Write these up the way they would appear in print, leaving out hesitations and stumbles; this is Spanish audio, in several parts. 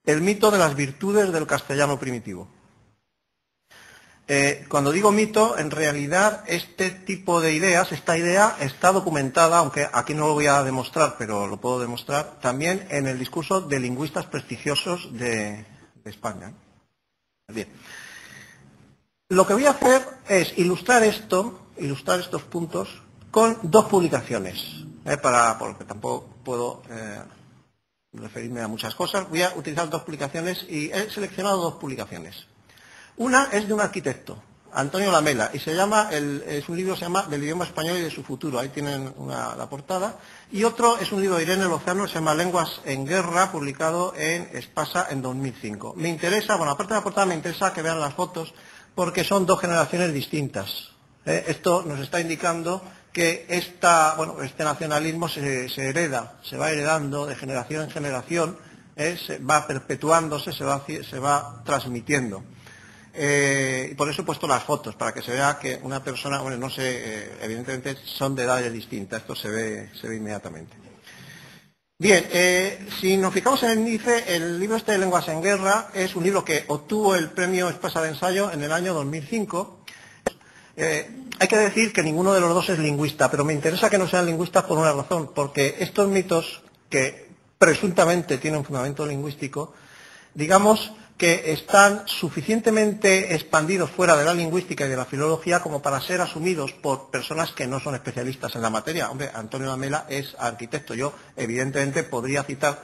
el mito de las virtudes del castellano primitivo. Cuando digo mito, en realidad este tipo de ideas, esta idea está documentada, aunque aquí no lo voy a demostrar, pero lo puedo demostrar, también en el discurso de lingüistas prestigiosos de España. Bien. Lo que voy a hacer es ilustrar estos puntos con dos publicaciones, porque tampoco puedo referirme a muchas cosas. Voy a utilizar dos publicaciones y he seleccionado dos publicaciones. Una es de un arquitecto, Antonio Lamela, y es un libro que se llama Del idioma español y de su futuro. Ahí tienen la portada. Y otro es un libro de Irene Lozano, se llama Lenguas en guerra, publicado en Espasa en 2005. Me interesa, bueno, aparte de la portada, me interesa que vean las fotos, porque son dos generaciones distintas. Esto nos está indicando que este nacionalismo se va heredando de generación en generación, se va perpetuándose, se va transmitiendo. Y por eso he puesto las fotos, para que se vea que una persona, bueno, no sé, evidentemente son de edades distintas, esto se ve inmediatamente. Bien, si nos fijamos en el índice, el libro este de Lenguas en Guerra es un libro que obtuvo el premio Espasa de Ensayo en el año 2005. Hay que decir que ninguno de los dos es lingüista, pero me interesa que no sean lingüistas por una razón, porque estos mitos, que presuntamente tienen un fundamento lingüístico, digamos que están suficientemente expandidos fuera de la lingüística y de la filología como para ser asumidos por personas que no son especialistas en la materia. Hombre, Antonio Lamela es arquitecto. Yo, evidentemente, podría citar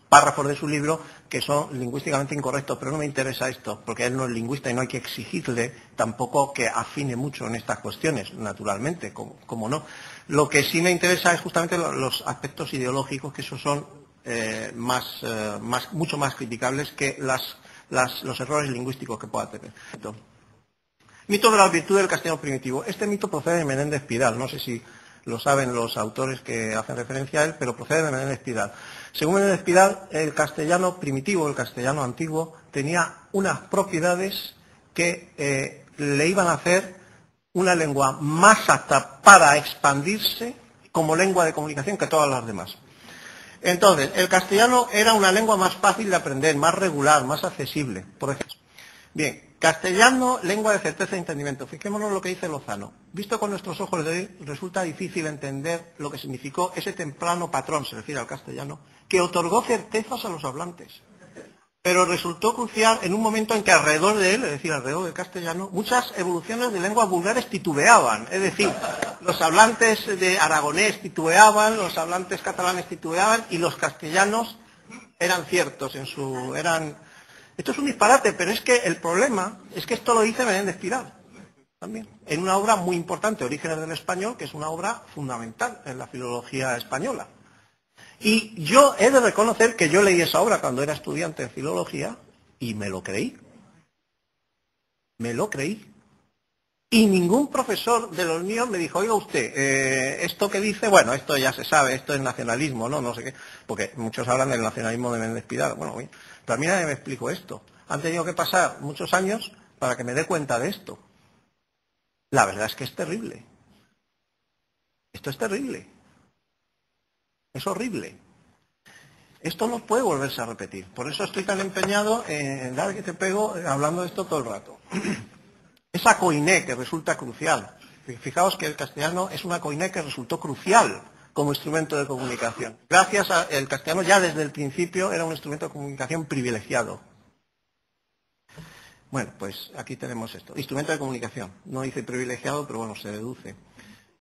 párrafos de su libro que son lingüísticamente incorrectos, pero no me interesa esto, porque él no es lingüista y no hay que exigirle tampoco que afine mucho en estas cuestiones, naturalmente, como no. Lo que sí me interesa es justamente los aspectos ideológicos, que esos son mucho más criticables que los errores lingüísticos que pueda tener. Mito de la virtud del castellano primitivo. Este mito procede de Menéndez Pidal. No sé si lo saben los autores que hacen referencia a él, pero procede de Menéndez Pidal. Según Menéndez Pidal, el castellano primitivo, el castellano antiguo, tenía unas propiedades que le iban a hacer una lengua más apta para expandirse como lengua de comunicación que todas las demás. Entonces, el castellano era una lengua más fácil de aprender, más regular, más accesible, por ejemplo. Bien, castellano, lengua de certeza e entendimiento. Fijémonos lo que dice Lozano. Visto con nuestros ojos de hoy, resulta difícil entender lo que significó ese temprano patrón, se refiere al castellano, que otorgó certezas a los hablantes. Pero resultó crucial en un momento en que alrededor de él, es decir, alrededor del castellano, muchas evoluciones de lenguas vulgares titubeaban. Es decir, los hablantes de aragonés titubeaban, los hablantes catalanes titubeaban y los castellanos eran ciertos Esto es un disparate, pero es que el problema es que esto lo dice Menéndez Pidal también, en una obra muy importante, Orígenes del Español, que es una obra fundamental en la filología española. Y yo he de reconocer que yo leí esa obra cuando era estudiante de filología y me lo creí. Me lo creí. Y ningún profesor de los míos me dijo, oiga usted, esto que dice, bueno, esto ya se sabe, esto es nacionalismo, no sé qué, porque muchos hablan del nacionalismo de Menéndez Pidal. Bueno, bien, pero a mí nadie me explicó esto. Han tenido que pasar muchos años para que me dé cuenta de esto. La verdad es que es terrible. Esto es terrible. Es horrible. Esto no puede volverse a repetir. Por eso estoy tan empeñado en dar que te pego hablando de esto todo el rato. Esa coiné que resulta crucial. Fijaos que el castellano es una coiné que resultó crucial como instrumento de comunicación. Gracias al castellano ya desde el principio era un instrumento de comunicación privilegiado. Bueno, pues aquí tenemos esto. Instrumento de comunicación. No dice privilegiado, pero bueno, se deduce.